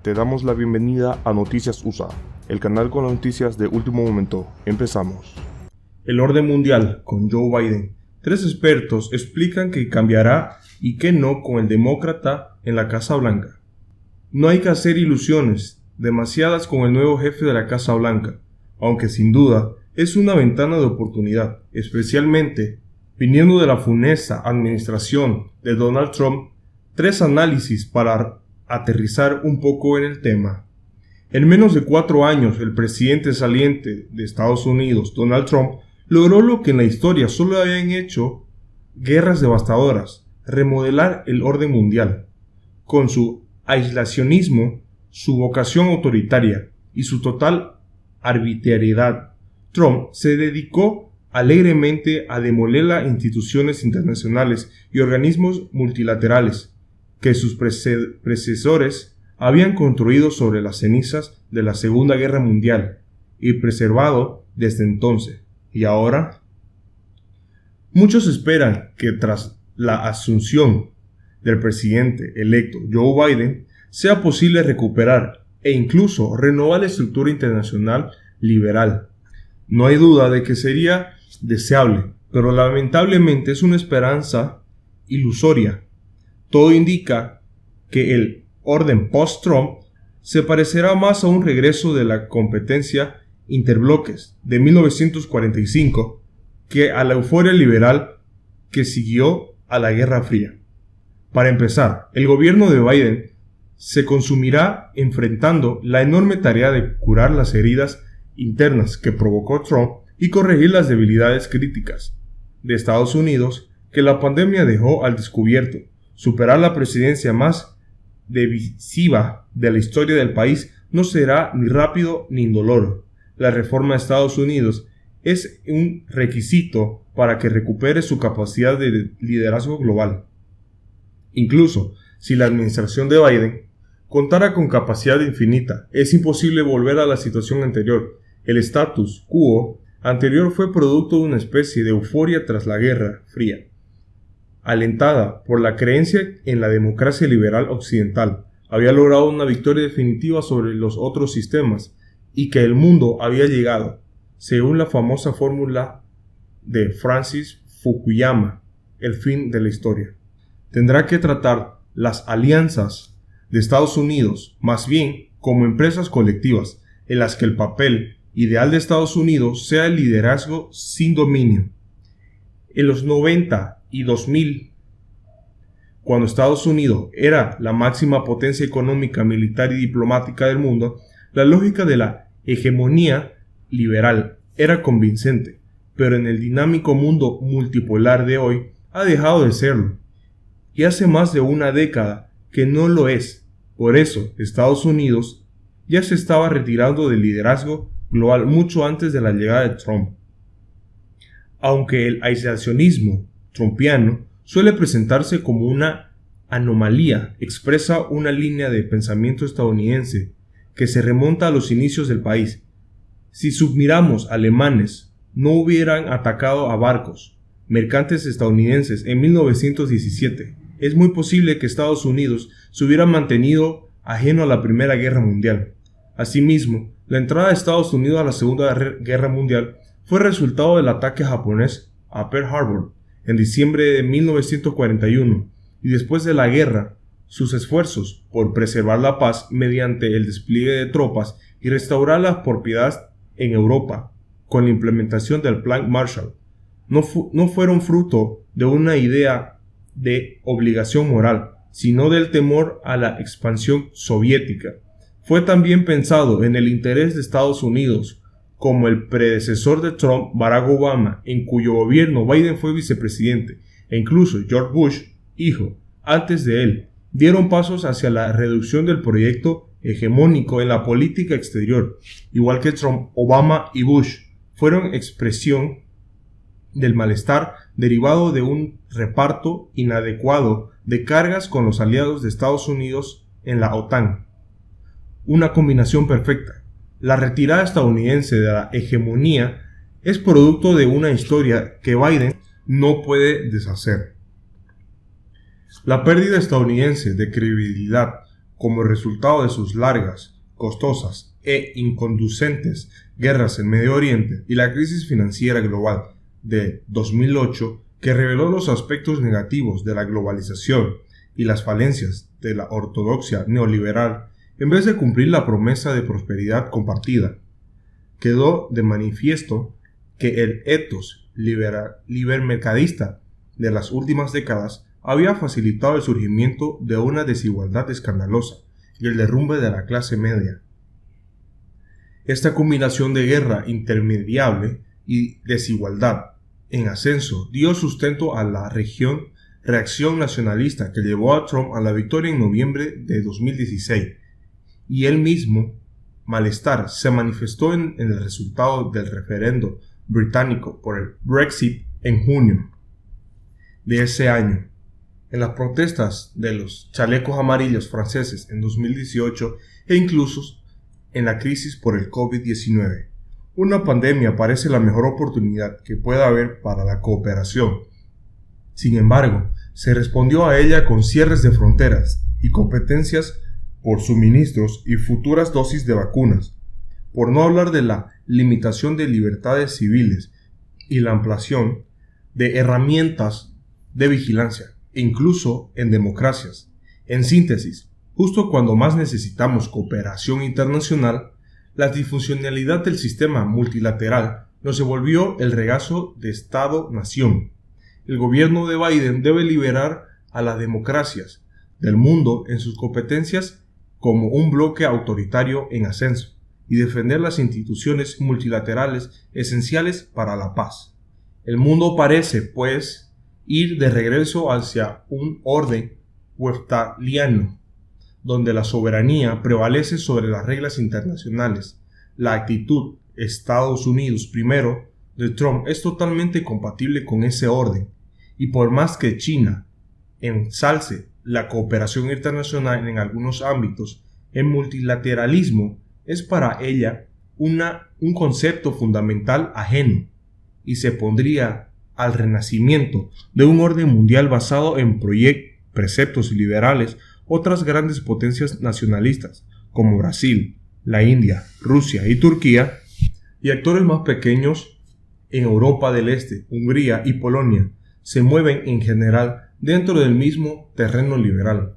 Te damos la bienvenida a Noticias USA, el canal con las noticias de último momento. Empezamos. El orden mundial con Joe Biden. 3 expertos explican que cambiará y que no con el demócrata en la Casa Blanca. No hay que hacer ilusiones, demasiadas con el nuevo jefe de la Casa Blanca, aunque sin duda es una ventana de oportunidad, especialmente viniendo de la funesta administración de Donald Trump. 3 análisis para aterrizar un poco en el tema. En menos de 4 años, el presidente saliente de Estados Unidos, Donald Trump, logró lo que en la historia solo habían hecho guerras devastadoras: remodelar el orden mundial. Con su aislacionismo, su vocación autoritaria y su total arbitrariedad, Trump se dedicó alegremente a demoler las instituciones internacionales y organismos multilaterales que sus predecesores habían construido sobre las cenizas de la Segunda Guerra Mundial y preservado desde entonces. Y ahora, muchos esperan que tras la asunción del presidente electo Joe Biden sea posible recuperar e incluso renovar la estructura internacional liberal. No hay duda de que sería deseable, pero lamentablemente es una esperanza ilusoria. Todo indica que el orden post-Trump se parecerá más a un regreso de la competencia interbloques de 1945 que a la euforia liberal que siguió a la Guerra Fría. Para empezar, el gobierno de Biden se consumirá enfrentando la enorme tarea de curar las heridas internas que provocó Trump y corregir las debilidades críticas de Estados Unidos que la pandemia dejó al descubierto. Superar la presidencia más divisiva de la historia del país no será ni rápido ni indoloro. La reforma de Estados Unidos es un requisito para que recupere su capacidad de liderazgo global. Incluso si la administración de Biden contara con capacidad infinita, es imposible volver a la situación anterior. El status quo anterior fue producto de una especie de euforia tras la Guerra Fría, alentada por la creencia en la democracia liberal occidental. Había logrado una victoria definitiva sobre los otros sistemas y que el mundo había llegado, según la famosa fórmula de Francis Fukuyama, el fin de la historia. Tendrá que tratar las alianzas de Estados Unidos más bien como empresas colectivas, en las que el papel ideal de Estados Unidos sea el liderazgo sin dominio. En los 90 y 2000, cuando Estados Unidos era la máxima potencia económica, militar y diplomática del mundo, la lógica de la hegemonía liberal era convincente, pero en el dinámico mundo multipolar de hoy ha dejado de serlo, y hace más de una década que no lo es. Por eso, Estados Unidos ya se estaba retirando del liderazgo global mucho antes de la llegada de Trump. Aunque el aislacionismo trumpiano suele presentarse como una anomalía, expresa una línea de pensamiento estadounidense que se remonta a los inicios del país. Si submiramos alemanes no hubieran atacado a barcos mercantes estadounidenses en 1917, es muy posible que Estados Unidos se hubiera mantenido ajeno a la Primera Guerra Mundial. Asimismo, la entrada de Estados Unidos a la Segunda Guerra Mundial fue resultado del ataque japonés a Pearl Harbor en diciembre de 1941, y después de la guerra, sus esfuerzos por preservar la paz mediante el despliegue de tropas y restaurar las propiedades en Europa con la implementación del Plan Marshall no fueron fruto de una idea de obligación moral, sino del temor a la expansión soviética. Fue también pensado en el interés de Estados Unidos, como el predecesor de Trump, Barack Obama, en cuyo gobierno Biden fue vicepresidente, e incluso George Bush, hijo, antes de él, dieron pasos hacia la reducción del proyecto hegemónico en la política exterior. Igual que Trump, Obama y Bush fueron expresión del malestar derivado de un reparto inadecuado de cargas con los aliados de Estados Unidos en la OTAN. Una combinación perfecta. La retirada estadounidense de la hegemonía es producto de una historia que Biden no puede deshacer. La pérdida estadounidense de credibilidad como resultado de sus largas, costosas e inconducentes guerras en Medio Oriente y la crisis financiera global de 2008, que reveló los aspectos negativos de la globalización y las falencias de la ortodoxia neoliberal, en vez de cumplir la promesa de prosperidad compartida, quedó de manifiesto que el ethos libermercadista de las últimas décadas había facilitado el surgimiento de una desigualdad escandalosa y el derrumbe de la clase media. Esta combinación de guerra intermediable y desigualdad en ascenso dio sustento a la reacción nacionalista que llevó a Trump a la victoria en noviembre de 2016, y el mismo malestar se manifestó en el resultado del referendo británico por el Brexit en junio de ese año, en las protestas de los chalecos amarillos franceses en 2018 e incluso en la crisis por el COVID-19. Una pandemia parece la mejor oportunidad que pueda haber para la cooperación. Sin embargo, se respondió a ella con cierres de fronteras y competencias por suministros y futuras dosis de vacunas, por no hablar de la limitación de libertades civiles y la ampliación de herramientas de vigilancia, incluso en democracias. En síntesis, justo cuando más necesitamos cooperación internacional, la disfuncionalidad del sistema multilateral nos devolvió el regazo de Estado-nación. El gobierno de Biden debe liberar a las democracias del mundo en sus competencias como un bloque autoritario en ascenso y defender las instituciones multilaterales esenciales para la paz. El mundo parece, pues, ir de regreso hacia un orden westphaliano, donde la soberanía prevalece sobre las reglas internacionales. La actitud Estados Unidos primero de Trump es totalmente compatible con ese orden, y por más que China ensalce la cooperación internacional en algunos ámbitos, el multilateralismo es para ella un concepto fundamental ajeno, y se pondría al renacimiento de un orden mundial basado en preceptos liberales otras grandes potencias nacionalistas como Brasil, la India, Rusia y Turquía, y actores más pequeños en Europa del Este, Hungría y Polonia, se mueven en general dentro del mismo terreno liberal.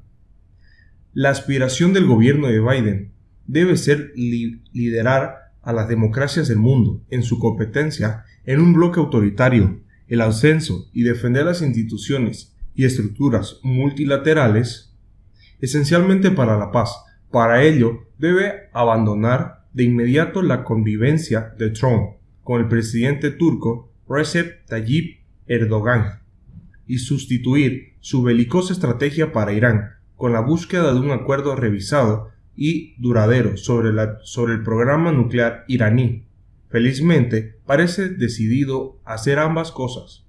La aspiración del gobierno de Biden debe ser liderar a las democracias del mundo en su competencia en un bloque autoritario, el ascenso y defender las instituciones y estructuras multilaterales, esencialmente para la paz. Para ello, debe abandonar de inmediato la convivencia de Trump con el presidente turco Recep Tayyip Erdogan y sustituir su belicosa estrategia para Irán con la búsqueda de un acuerdo revisado y duradero sobre el programa nuclear iraní. Felizmente, parece decidido a hacer ambas cosas.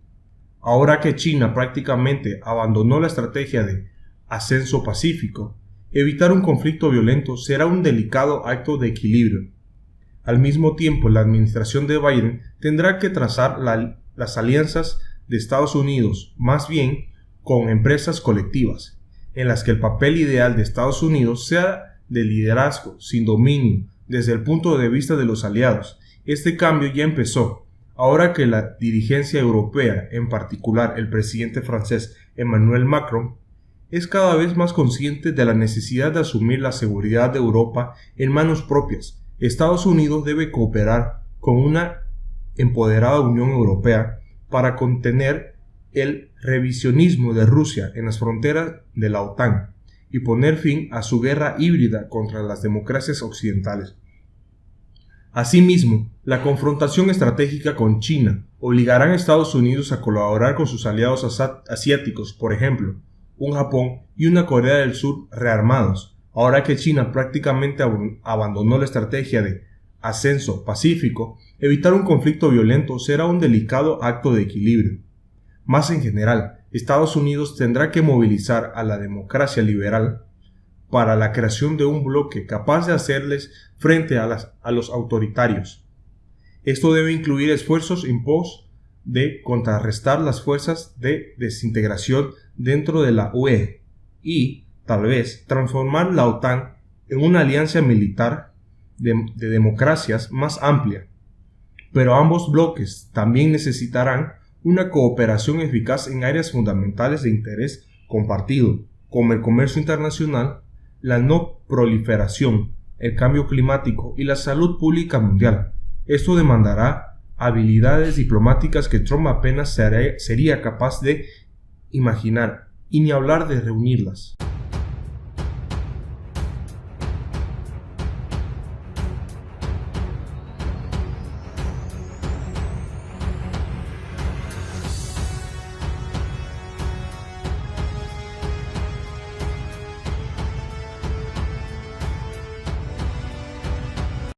Ahora que China prácticamente abandonó la estrategia de ascenso pacífico, evitar un conflicto violento será un delicado acto de equilibrio. Al mismo tiempo, la administración de Biden tendrá que trazar las alianzas de Estados Unidos, más bien con empresas colectivas, en las que el papel ideal de Estados Unidos sea de liderazgo, sin dominio, desde el punto de vista de los aliados. Este cambio ya empezó, ahora que la dirigencia europea, en particular el presidente francés Emmanuel Macron, es cada vez más consciente de la necesidad de asumir la seguridad de Europa en manos propias. Estados Unidos debe cooperar con una empoderada Unión Europea para contener el revisionismo de Rusia en las fronteras de la OTAN y poner fin a su guerra híbrida contra las democracias occidentales. Asimismo, la confrontación estratégica con China obligará a Estados Unidos a colaborar con sus aliados asiáticos, por ejemplo, un Japón y una Corea del Sur rearmados, ahora que China prácticamente abandonó la estrategia de ascenso pacífico. Evitar un conflicto violento será un delicado acto de equilibrio. Más en general, Estados Unidos tendrá que movilizar a la democracia liberal para la creación de un bloque capaz de hacerles frente a los autoritarios. Esto debe incluir esfuerzos en pos de contrarrestar las fuerzas de desintegración dentro de la UE y tal vez, transformar la OTAN en una alianza militar de democracias más amplia. Pero ambos bloques también necesitarán una cooperación eficaz en áreas fundamentales de interés compartido, como el comercio internacional, la no proliferación, el cambio climático y la salud pública mundial. Esto demandará habilidades diplomáticas que Trump apenas sería capaz de imaginar, y ni hablar de reunirlas.